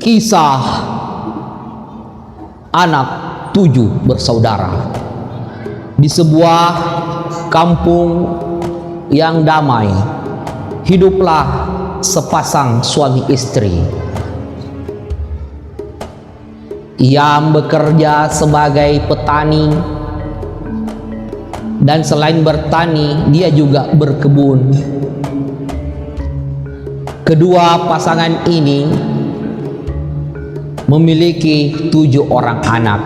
Kisah anak 7 bersaudara di sebuah kampung yang damai. Hiduplah sepasang suami istri yang bekerja sebagai petani, dan selain bertani dia juga berkebun. Kedua pasangan ini memiliki 7 orang anak,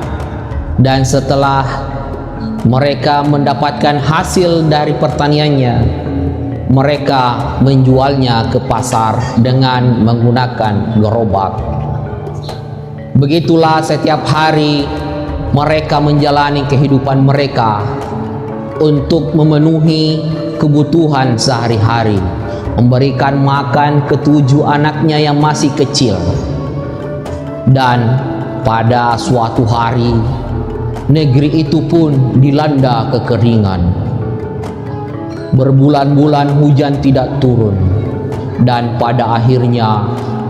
dan setelah mereka mendapatkan hasil dari pertaniannya, mereka menjualnya ke pasar dengan menggunakan gerobak. Begitulah setiap hari mereka menjalani kehidupan mereka untuk memenuhi kebutuhan sehari-hari, memberikan makan ke-7 anaknya yang masih kecil. Dan pada suatu hari, negeri itu pun dilanda kekeringan. Berbulan-bulan hujan tidak turun, dan pada akhirnya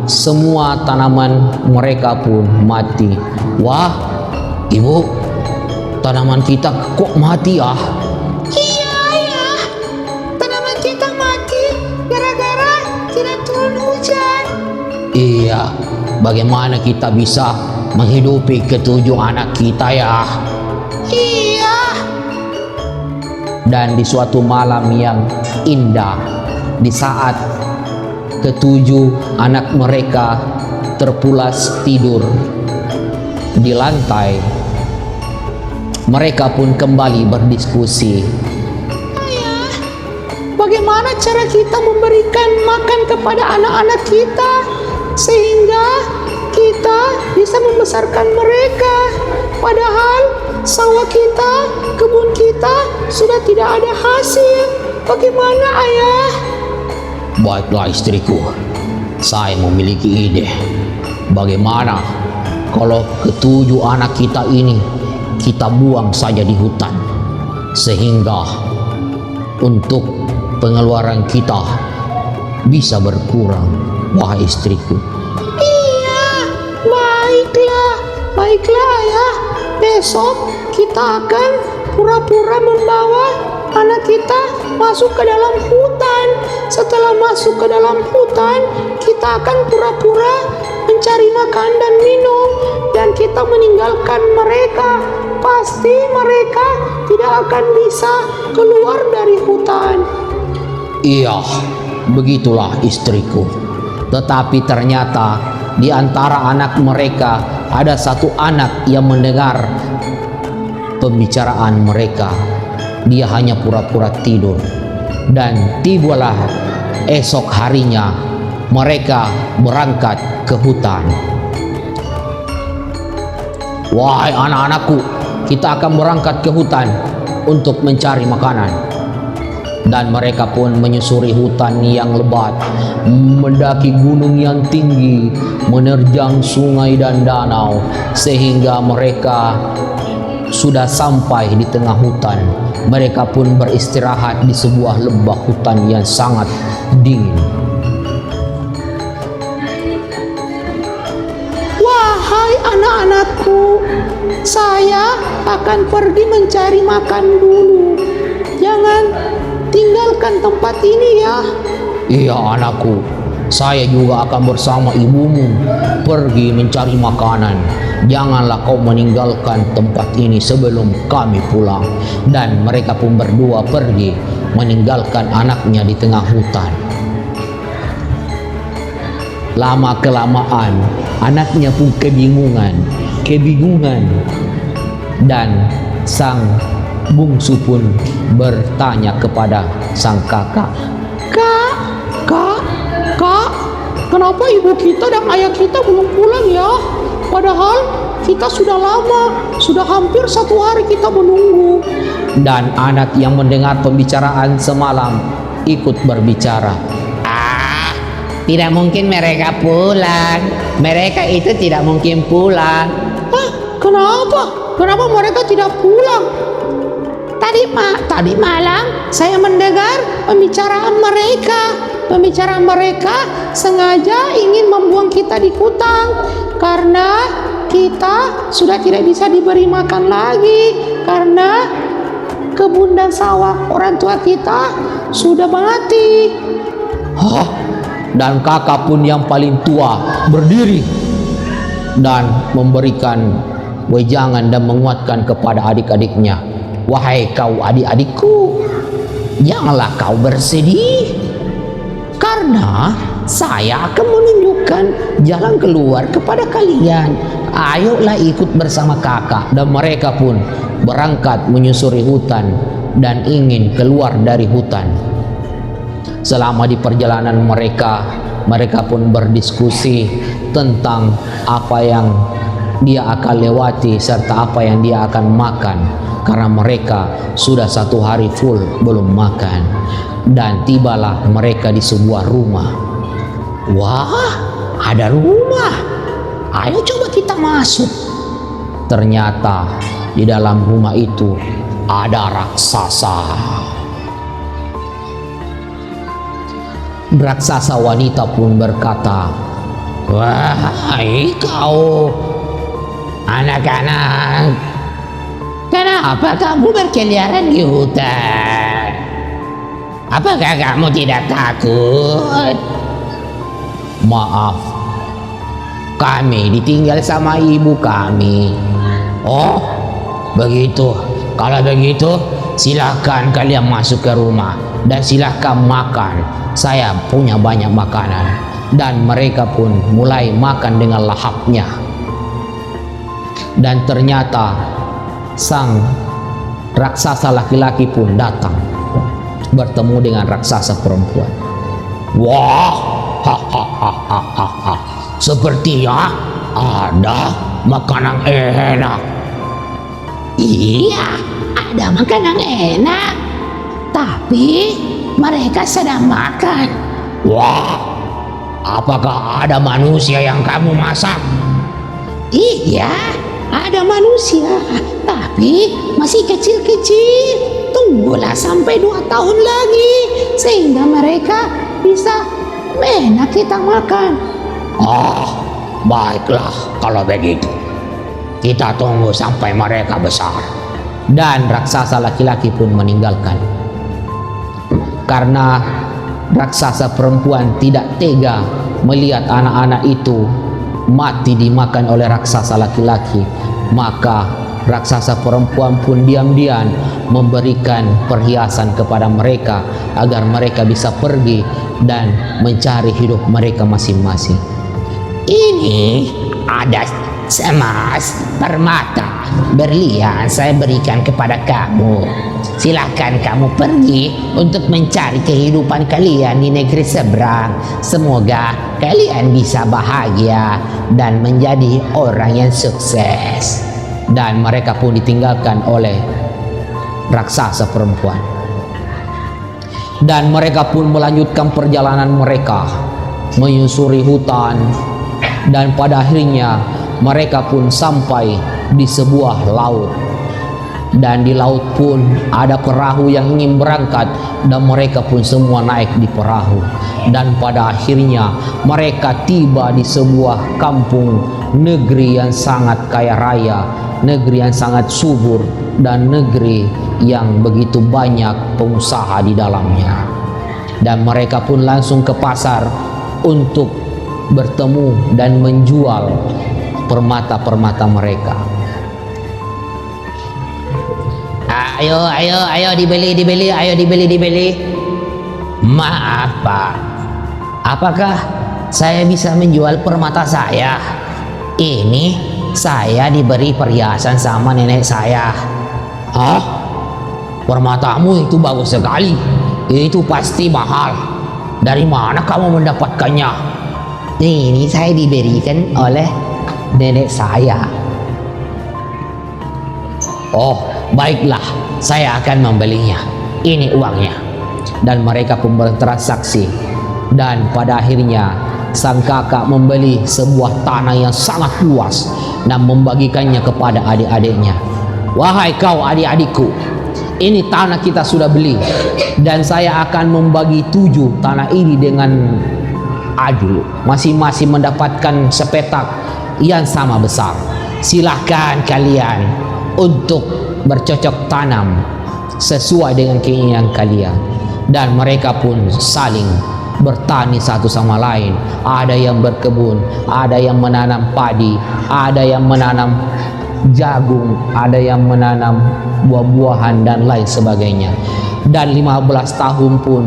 semua tanaman mereka pun mati. Wah, ibu, tanaman kita kok mati ah? Iya, ayah. Tanaman kita mati gara-gara tidak turun hujan. Iya, bagaimana kita bisa menghidupi ke-7 anak kita ya? Iya. Dan di suatu malam yang indah, di saat ke-7 anak mereka terpulas tidur di lantai, mereka pun kembali berdiskusi. Ayah, bagaimana cara kita memberikan makan kepada anak-anak kita sehingga kita bisa membesarkan mereka, padahal sawah kita, kebun kita sudah tidak ada hasil. Bagaimana ayah? Baiklah istriku, saya memiliki ide. Bagaimana kalau ke-7 anak kita ini kita buang saja di hutan, sehingga untuk pengeluaran kita bisa berkurang, wahai istriku. Iya, baiklah ayah. Besok kita akan pura-pura membawa anak kita masuk ke dalam hutan. Setelah masuk ke dalam hutan, kita akan pura-pura mencari makan dan minum, dan kita meninggalkan mereka. Pasti mereka tidak akan bisa keluar dari hutan. Iya, begitulah istriku. Tetapi ternyata di antara anak mereka ada satu anak yang mendengar pembicaraan mereka. Dia hanya pura-pura tidur, dan tibalah esok harinya mereka berangkat ke hutan. Wahai anak-anakku, kita akan berangkat ke hutan untuk mencari makanan. Dan mereka pun menyusuri hutan yang lebat, mendaki gunung yang tinggi, menerjang sungai dan danau, sehingga mereka sudah sampai di tengah hutan. Mereka pun beristirahat di sebuah lembah hutan yang sangat dingin. Wahai anak-anakku, saya akan pergi mencari makan dulu. Jangan tinggalkan tempat ini ya. Iya anakku, saya juga akan bersama ibumu pergi mencari makanan. Janganlah kau meninggalkan tempat ini sebelum kami pulang. Dan mereka pun berdua pergi meninggalkan anaknya di tengah hutan. Lama-kelamaan anaknya pun kebingungan. Dan sang bungsu pun bertanya kepada sang kakak. Kak, kenapa ibu kita dan ayah kita belum pulang ya? Padahal kita sudah lama, sudah hampir 1 hari kita menunggu. Dan anak yang mendengar pembicaraan semalam ikut berbicara. Tidak mungkin mereka pulang. Mereka itu tidak mungkin pulang. Hah? Kenapa mereka tidak pulang? Tadi malam saya mendengar pembicaraan mereka. pembicaraan mereka sengaja ingin membuang kita di hutan karena kita sudah tidak bisa diberi makan lagi karena kebun dan sawah orang tua kita sudah mati. Hah? Dan kakak pun yang paling tua berdiri dan memberikan wejangan dan menguatkan kepada adik-adiknya. Wahai kau adik-adikku, janganlah kau bersedih, karena saya akan menunjukkan jalan keluar kepada kalian. Ayolah ikut bersama kakak. Dan mereka pun berangkat menyusuri hutan dan ingin keluar dari hutan. Selama di perjalanan mereka pun berdiskusi tentang apa yang dia akan lewati serta apa yang dia akan makan, karena mereka sudah 1 hari full belum makan. Dan tibalah mereka di sebuah rumah. Wah, ada rumah, ayo coba kita masuk. Ternyata di dalam rumah itu ada raksasa. Raksasa wanita pun berkata, "Wahai kau anak-anak, kenapa kamu berkeliaran di hutan? Apakah kamu tidak takut?" "Maaf, kami ditinggal sama ibu kami." "Oh, begitu. Kalau begitu, silahkan kalian masuk ke rumah dan silahkan makan. Saya punya banyak makanan." Dan mereka pun mulai makan dengan lahapnya. Dan ternyata sang raksasa laki-laki pun datang bertemu dengan raksasa perempuan. "Wah, hahaha, sepertinya ada makanan enak." "Iya, ada makanan enak, tapi mereka sedang makan." "Wah, apakah ada manusia yang kamu masak?" "Iya, ada manusia, tapi masih kecil-kecil. Tunggulah sampai 2 tahun lagi sehingga mereka bisa enak kita makan." "Ah, baiklah kalau begitu. Kita tunggu sampai mereka besar." Dan raksasa laki-laki pun meninggalkan. Karena raksasa perempuan tidak tega melihat anak-anak itu mati dimakan oleh raksasa laki-laki, maka raksasa perempuan pun diam-diam memberikan perhiasan kepada mereka agar mereka bisa pergi dan mencari hidup mereka masing-masing. "Ini ada emas, permata, berlian saya berikan kepada kamu. Silahkan kamu pergi untuk mencari kehidupan kalian di negeri seberang. Semoga kalian bisa bahagia dan menjadi orang yang sukses." Dan mereka pun ditinggalkan oleh raksasa perempuan. Dan mereka pun melanjutkan perjalanan mereka menyusuri hutan. Dan pada akhirnya mereka pun sampai di sebuah laut. Dan di laut pun ada perahu yang ingin berangkat, dan mereka pun semua naik di perahu. Dan pada akhirnya mereka tiba di sebuah kampung, negeri yang sangat kaya raya, negeri yang sangat subur, dan negeri yang begitu banyak pengusaha di dalamnya. Dan mereka pun langsung ke pasar untuk bertemu dan menjual permata-permata mereka. Ayo dibeli, ayo dibeli. "Maaf Pak, apakah saya bisa menjual permata saya? Ini saya diberi perhiasan sama nenek saya." "Hah? Permatamu itu bagus sekali. Itu pasti mahal. Dari mana kamu mendapatkannya?" "Ini saya diberikan oleh nenek saya." "Oh, baiklah, saya akan membelinya. Ini uangnya." Dan mereka pun bertransaksi. Dan pada akhirnya sang kakak membeli sebuah tanah yang sangat luas dan membagikannya kepada adik-adiknya. "Wahai kau adik-adikku, ini tanah kita sudah beli, dan saya akan membagi 7 tanah ini dengan adil. Masing-masing mendapatkan sepetak yang sama besar. Silahkan kalian untuk bercocok tanam sesuai dengan keinginan kalian. Dan mereka pun saling bertani satu sama lain. Ada yang berkebun, ada yang menanam padi, ada yang menanam jagung, ada yang menanam buah-buahan dan lain sebagainya. Dan 15 tahun pun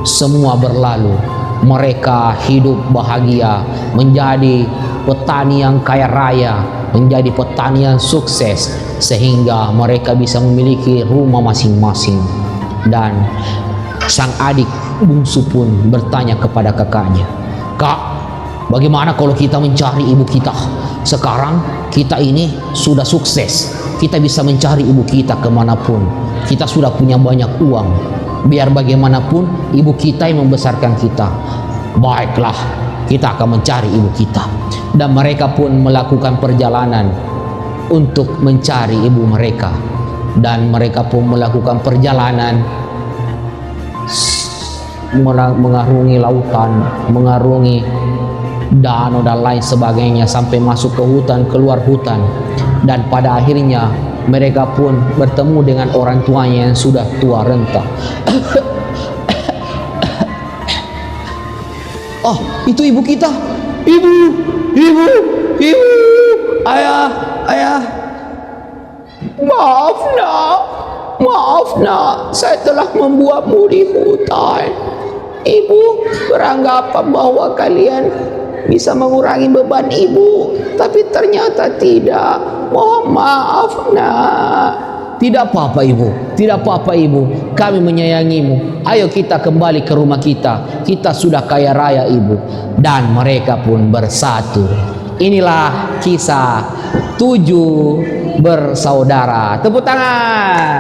semua berlalu. Mereka hidup bahagia, menjadi petani yang kaya raya, menjadi petani yang sukses, sehingga mereka bisa memiliki rumah masing-masing. Dan sang adik bungsu pun bertanya kepada kakaknya, "Kak, bagaimana kalau kita mencari ibu kita? Sekarang kita ini sudah sukses, kita bisa mencari ibu kita kemanapun, kita sudah punya banyak uang. Biar bagaimanapun ibu kita yang membesarkan kita. Baiklah, kita akan mencari ibu kita." Dan mereka pun melakukan perjalanan untuk mencari ibu mereka. Dan mereka pun melakukan perjalanan mengarungi lautan, mengarungi danau dan lain sebagainya, sampai masuk ke hutan, keluar hutan. Dan pada akhirnya mereka pun bertemu dengan orang tuanya yang sudah tua renta. "Oh, itu ibu kita. Ibu, ibu, ibu, ayah, ayah. Maaf nak, saya telah membuatmu di hutan. Ibu beranggapan bahwa kalian bisa mengurangi beban ibu, tapi ternyata tidak. Mohon maaf nak." "Tidak apa-apa ibu, tidak apa-apa ibu. Kami menyayangimu. Ayo kita kembali ke rumah kita. Kita sudah kaya raya ibu." Dan mereka pun bersatu. Inilah kisah 7 bersaudara. Tepuk tangan.